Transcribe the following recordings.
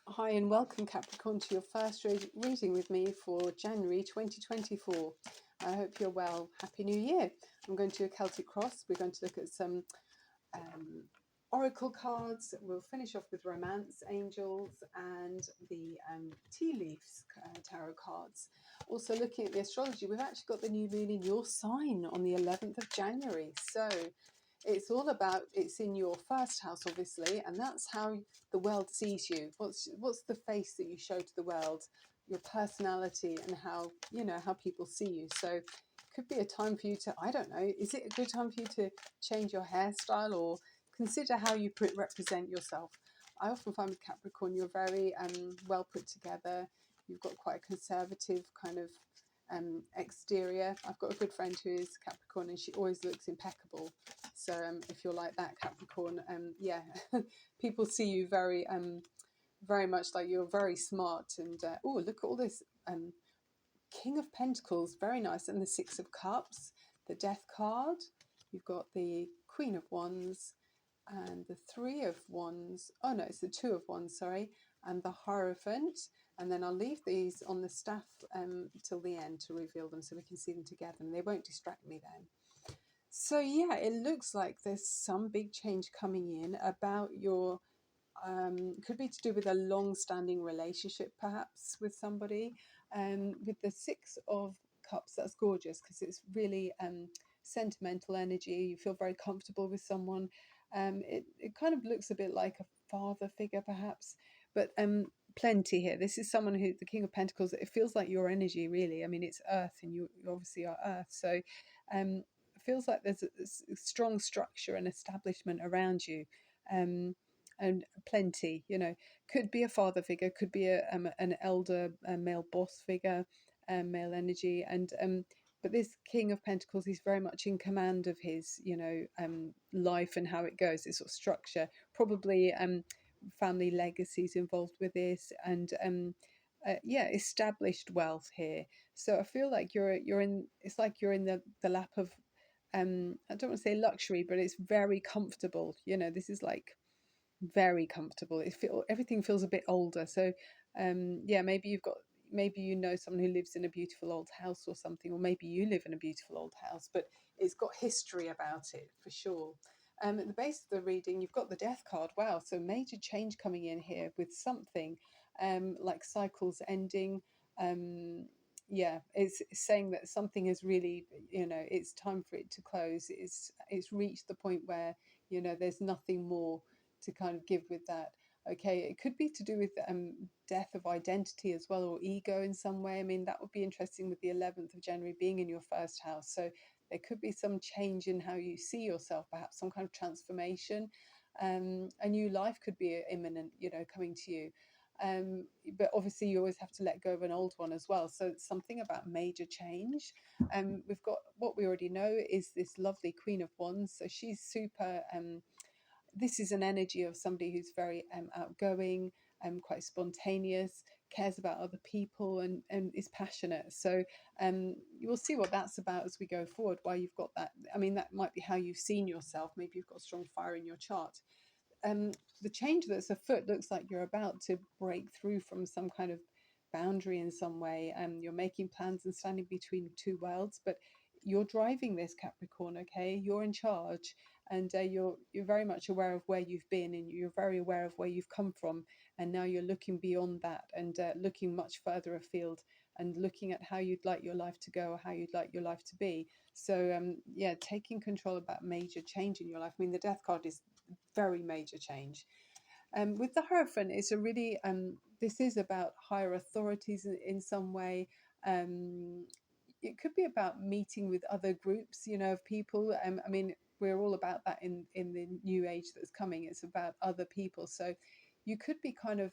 Hi and welcome Capricorn to your first reading with me for January 2024. I hope you're well. Happy New Year. I'm going to do a Celtic cross. We're going to look at some oracle cards. We'll finish off with romance, angels and the tea leaves tarot cards. Also looking at the astrology, we've actually got the new moon in your sign on the 11th of January. So it's all about, it's in your first house obviously, and that's how the world sees you. What's the face that you show to the world, your personality, and how how people see you. So it could be a time for you to, I don't know, is it a good time for you to change your hairstyle or consider how you represent yourself? I often find with Capricorn you're very well put together. You've got quite a conservative kind of exterior. I've got a good friend who is Capricorn and she always looks impeccable. So if you're like that, Capricorn, yeah, people see you very very much like you're very smart. And oh, look at all this King of Pentacles, very nice, and the Six of Cups, the Death card. You've got the Queen of Wands and the Three of Wands. Oh no, it's the Two of Wands, sorry, and the Hierophant. And then I'll leave these on the staff till the end to reveal them so we can see them together and they won't distract me then. So yeah, it looks like there's some big change coming in about your could be to do with a long-standing relationship perhaps with somebody. With the Six of Cups, that's gorgeous because it's really sentimental energy. You feel very comfortable with someone. It kind of looks a bit like a father figure perhaps, but plenty here. This is someone who, the King of Pentacles, it feels like your energy really. I mean, it's earth and you obviously are earth, so it feels like there's a strong structure and establishment around you. And plenty, could be a father figure, could be an elder male boss figure, male energy. And but this King of Pentacles, he's very much in command of his life and how it goes, this sort of structure, probably family legacies involved with this. And yeah, established wealth here. So I feel like you're in, it's like you're in the lap of I don't want to say luxury, but it's very comfortable. This is like very comfortable. Everything feels a bit older. So yeah, maybe you know someone who lives in a beautiful old house or something, or maybe you live in a beautiful old house, but it's got history about it for sure. At the base of the reading, you've got the Death card. Wow, so major change coming in here with something like cycles ending. Yeah, it's saying that something is really, it's time for it to close. It's reached the point where there's nothing more to kind of give with that. Okay, it could be to do with death of identity as well, or ego in some way. I mean, that would be interesting with the 11th of January being in your first house. So there could be some change in how you see yourself, perhaps some kind of transformation. A new life could be imminent, coming to you. But obviously you always have to let go of an old one as well. So it's something about major change. We've got, what we already know is this lovely Queen of Wands. So she's super this is an energy of somebody who's very outgoing, quite spontaneous, cares about other people, and is passionate. So you will see what that's about as we go forward, why you've got that. I mean, that might be how you've seen yourself. Maybe you've got strong fire in your chart. The change that's afoot looks like you're about to break through from some kind of boundary in some way. You're making plans and standing between two worlds, but you're driving this, Capricorn. Okay, you're in charge, and you're very much aware of where you've been, and you're very aware of where you've come from, and now you're looking beyond that and looking much further afield and looking at how you'd like your life to go or how you'd like your life to be. So yeah, taking control about major change in your life. I mean, the Death card is very major change. With the Hierophant, it's a really this is about higher authorities in some way. It could be about meeting with other groups, of people. I mean, we're all about that in the new age that's coming. It's about other people. So you could be kind of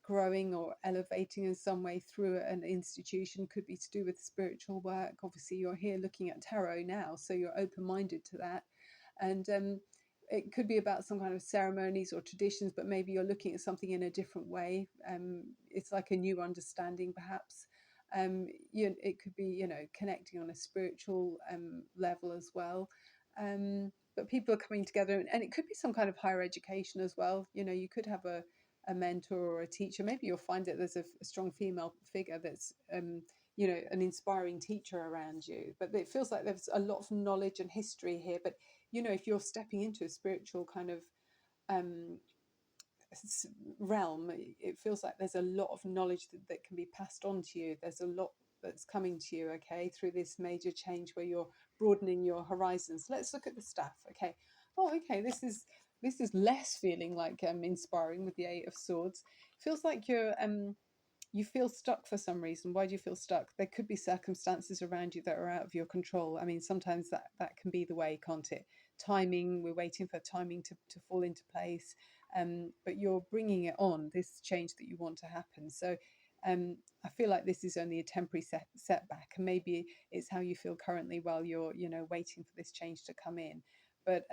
growing or elevating in some way through an institution. Could be to do with spiritual work. Obviously, you're here looking at tarot now, so you're open-minded to that. And it could be about some kind of ceremonies or traditions, but maybe you're looking at something in a different way. It's like a new understanding, perhaps. It could be, connecting on a spiritual level as well. But people are coming together, and it could be some kind of higher education as well. You could have a mentor or a teacher. Maybe you'll find that there's a strong female figure that's you know, an inspiring teacher around you. But it feels like there's a lot of knowledge and history here. But you know, if you're stepping into a spiritual kind of um, realm, it feels like there's a lot of knowledge that can be passed on to you. There's a lot that's coming to you, okay, through this major change where you're broadening your horizons. Let's look at the stuff, okay. Oh, okay, this is less feeling like inspiring with the Eight of Swords. Feels like you feel stuck for some reason. Why do you feel stuck? There could be circumstances around you that are out of your control. I mean, sometimes that can be the way, can't it? Timing, we're waiting for timing to fall into place. But you're bringing it on, this change that you want to happen. So I feel like this is only a temporary setback, and maybe it's how you feel currently while you're, you know, waiting for this change to come in. But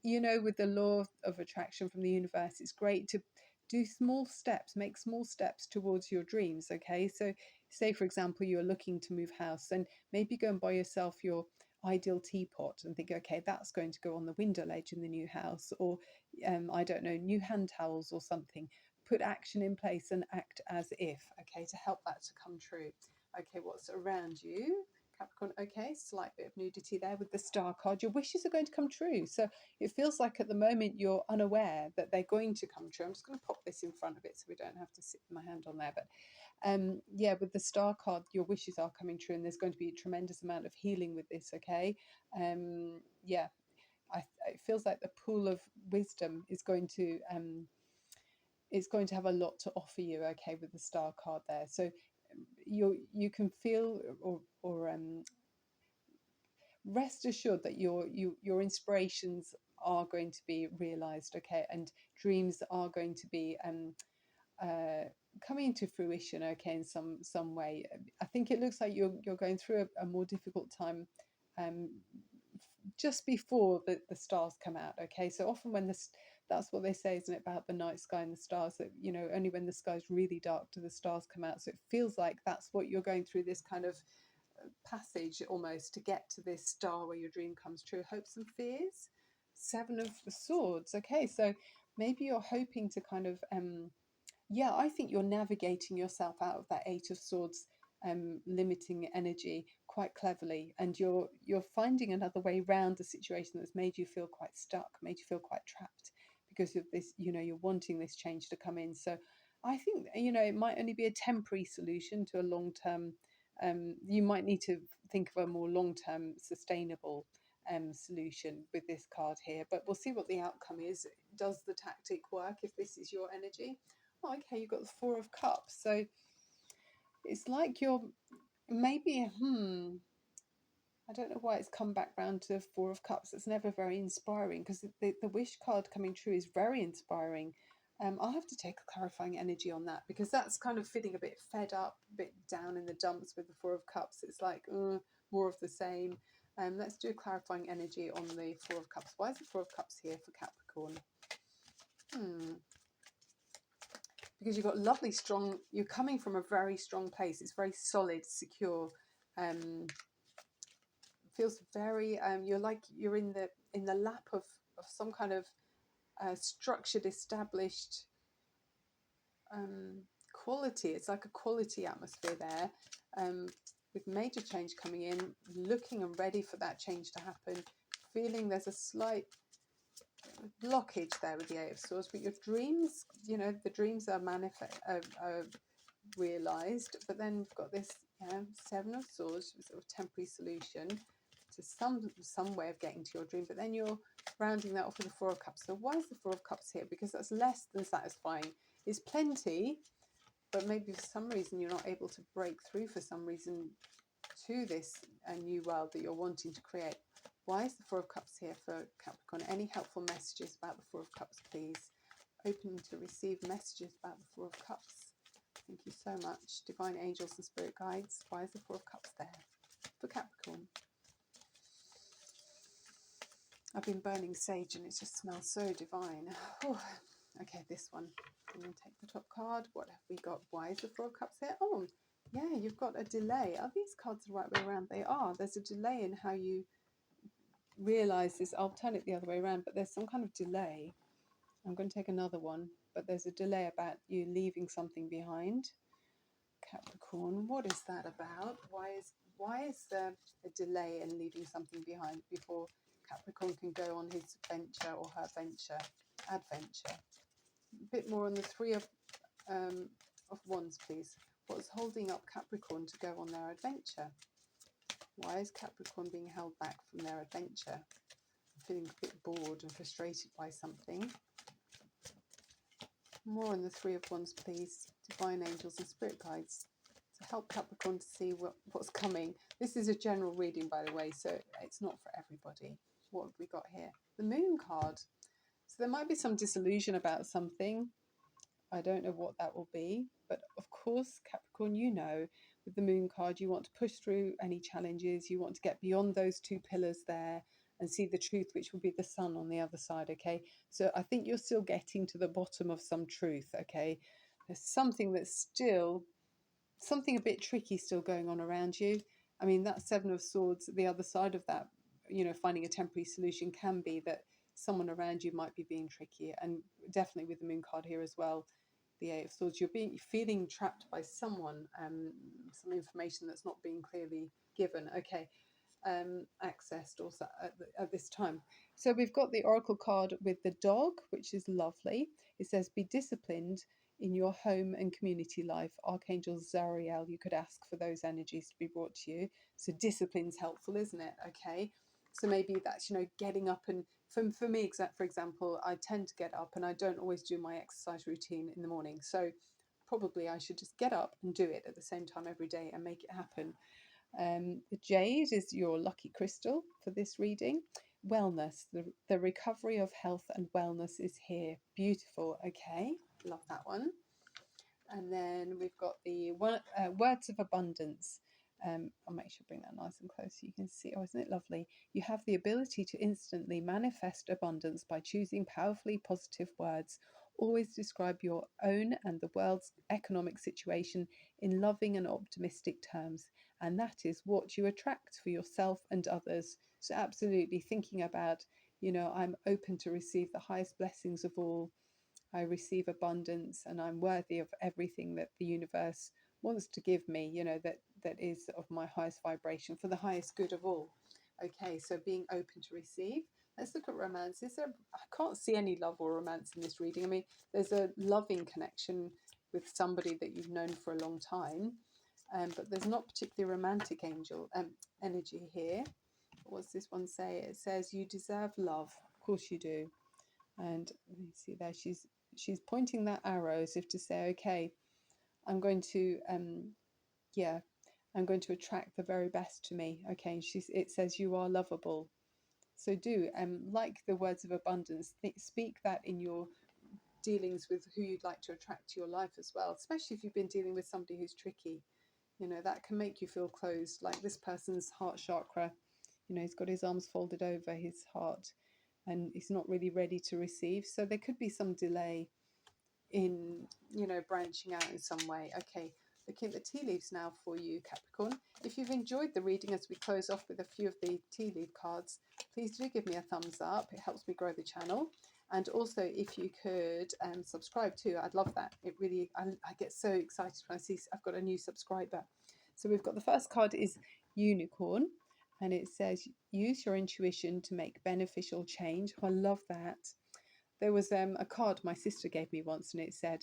you know, with the law of attraction from the universe, it's great to do small steps, make small steps towards your dreams, okay. So say for example you're looking to move house, and maybe go and buy yourself your ideal teapot and think, okay, that's going to go on the window ledge in the new house. Or I don't know, new hand towels or something. Put action in place and act as if, okay, to help that to come true. Okay, what's around you, Capricorn? Okay, slight bit of nudity there with the Star card. Your wishes are going to come true. So it feels like at the moment you're unaware that they're going to come true. I'm just going to pop this in front of it so we don't have to sit my hand on there. But yeah, with the Star card, your wishes are coming true, and there's going to be a tremendous amount of healing with this, okay. Yeah, it feels like the pool of wisdom is going to it's going to have a lot to offer you, okay, with the Star card there. So you can feel or rest assured that your inspirations are going to be realized, okay, and dreams are going to be uh, coming to fruition, okay, in some way. I think it looks like you're going through a more difficult time um, just before the stars come out, okay. So often when that's what they say, isn't it, about the night sky and the stars, that you know, only when the sky's really dark do the stars come out. So it feels like that's what you're going through, this kind of passage almost to get to this star where your dream comes true. Hopes and fears, Seven of Swords, okay. So maybe you're hoping to kind of yeah, I think you're navigating yourself out of that Eight of Swords limiting energy quite cleverly, and you're finding another way around the situation that's made you feel quite stuck, made you feel quite trapped because of this, you know, you're wanting this change to come in. So I think, you know, it might only be a temporary solution to a long term. You might need to think of a more long term sustainable solution with this card here, but we'll see what the outcome is. Does the tactic work if this is your energy? Oh, okay, you've got the Four of Cups. So it's like you're maybe, I don't know why it's come back round to Four of Cups. It's never very inspiring, because the wish card coming true is very inspiring. I'll have to take a clarifying energy on that, because that's kind of feeling a bit fed up, a bit down in the dumps with the Four of Cups. It's like more of the same. Let's do a clarifying energy on the Four of Cups. Why is the Four of Cups here for Capricorn? Because you've got lovely strong, you're coming from a very strong place. It's very solid, secure, feels very you're like you're in the lap of some kind of structured, established quality. It's like a quality atmosphere there, with major change coming in, looking and ready for that change to happen, feeling there's a slight blockage there with the Eight of Swords. But your dreams, you know, the dreams are realized, but then we've got this Seven of Swords, sort of temporary solution to some way of getting to your dream, but then you're rounding that off with the Four of Cups. So why is the Four of Cups here? Because that's less than satisfying. It's plenty, but maybe for some reason you're not able to break through for some reason to this new world that you're wanting to create. Why is the Four of Cups here for Capricorn? Any helpful messages about the Four of Cups, please? Open to receive messages about the Four of Cups. Thank you so much. Divine angels and spirit guides. Why is the Four of Cups there for Capricorn? I've been burning sage and it just smells so divine. Oh, okay, this one. I'm going to take the top card. What have we got? Why is the Four of Cups here? Oh, yeah, you've got a delay. Are these cards the right way around? They are. There's a delay in how you realise this. I'll turn it the other way around, but there's some kind of delay. I'm going to take another one. but there's a delay about you leaving something behind. Capricorn, what is that about? Why is there a delay in leaving something behind before Capricorn can go on his venture or her venture, adventure? A bit more on the Three of Wands, please. What's holding up Capricorn to go on their adventure? Why is Capricorn being held back from their adventure? I'm feeling a bit bored and frustrated by something. More on the Three of Wands, please. Divine angels and spirit guides to help Capricorn to see what's coming. This is a general reading, by the way, so it's not for everybody. What have we got here? The Moon card. So there might be some disillusion about something. I don't know what that will be, but of course, Capricorn, you know, with the Moon card, you want to push through any challenges. You want to get beyond those two pillars there and see the truth, which will be the sun on the other side, okay? So I think you're still getting to the bottom of some truth, okay? There's something that's still, something a bit tricky still going on around you. I mean, that Seven of Swords, the other side of that, you know, finding a temporary solution can be that someone around you might be being tricky, and definitely with the Moon card here as well, the Eight of Swords, you're feeling trapped by someone, some information that's not being clearly given, okay, accessed also at this time. So we've got the Oracle card with the dog, which is lovely. It says, be disciplined in your home and community life. Archangel Zariel, you could ask for those energies to be brought to you. So discipline's helpful, isn't it? Okay. So maybe that's, you know, getting up, and for me, for example, I tend to get up and I don't always do my exercise routine in the morning. So probably I should just get up and do it at the same time every day and make it happen. The jade is your lucky crystal for this reading. Wellness, the recovery of health and wellness is here. Beautiful. Okay, love that one. And then we've got the words of abundance. I'll make sure I bring that nice and close so you can see. Oh, isn't it lovely? You have the ability to instantly manifest abundance by choosing powerfully positive words. Always describe your own and the world's economic situation in loving and optimistic terms. And that is what you attract for yourself and others. So absolutely thinking about, you know, I'm open to receive the highest blessings of all. I receive abundance and I'm worthy of everything that the universe wants to give me, you know, that is of my highest vibration for the highest good of all. Okay, so being open to receive. Let's look at romance. I can't see any love or romance in this reading. I mean, there's a loving connection with somebody that you've known for a long time, but there's not particularly romantic energy here. What's this one say? It says you deserve love. Of course you do. And let me see there, she's pointing that arrow as if to say, okay, I'm going to I'm going to attract the very best to me. Okay, and it says you are lovable. So do like the words of abundance, speak that in your dealings with who you'd like to attract to your life as well, especially if you've been dealing with somebody who's tricky. You know, that can make you feel closed, like this person's heart chakra, you know, he's got his arms folded over his heart and he's not really ready to receive. So there could be some delay in, you know, branching out in some way. Okay, looking at the tea leaves now for you, Capricorn. If you've enjoyed the reading as we close off with a few of the tea leaf cards, please do give me a thumbs up. It helps me grow the channel. And also, if you could subscribe too, I'd love that. It really, I get so excited when I see I've got a new subscriber. So we've got the first card is Unicorn, and it says use your intuition to make beneficial change. Oh, I love that. There was a card my sister gave me once, and it said,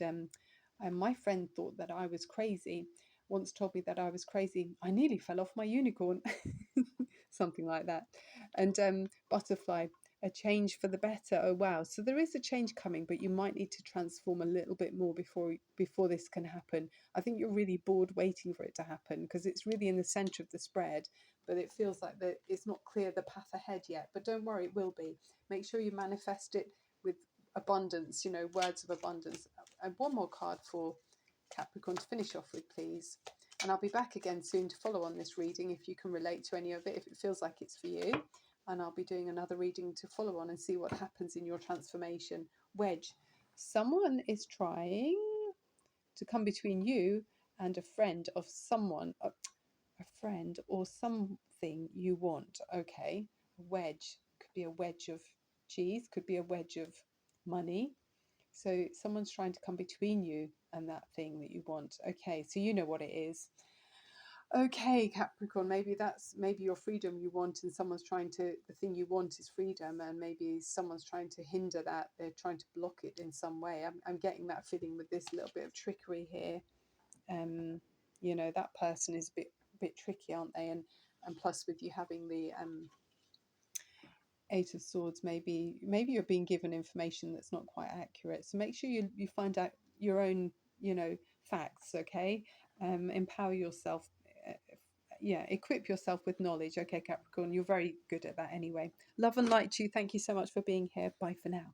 my friend thought that I was crazy, once told me that I was crazy. I nearly fell off my unicorn. Something like that. And butterfly, a change for the better. Oh, wow. So there is a change coming, but you might need to transform a little bit more before this can happen. I think you're really bored waiting for it to happen because it's really in the center of the spread, but it feels like that it's not clear the path ahead yet. But don't worry, it will be. Make sure you manifest it with abundance, you know, words of abundance. And one more card for Capricorn to finish off with, please. And I'll be back again soon to follow on this reading if you can relate to any of it, if it feels like it's for you. And I'll be doing another reading to follow on and see what happens in your transformation. Wedge. Someone is trying to come between you and a friend of someone, a friend or something you want. Okay. Wedge. Could be a wedge of cheese, could be a wedge of money. So someone's trying to come between you and that thing that you want. Okay, so you know what it is. Okay, Capricorn, maybe your freedom you want, and someone's trying to, the thing you want is freedom, and maybe someone's trying to hinder that. They're trying to block it in some way. I'm getting that feeling with this little bit of trickery here. You know, that person is a bit tricky, aren't they? And plus, with you having the Eight of Swords, maybe you're being given information that's not quite accurate. So make sure you find out your own, you know, facts. Okay, empower yourself. uh, yeah, equip yourself with knowledge. Okay, Capricorn, you're very good at that anyway. Love and light to you. Thank you so much for being here. Bye for now.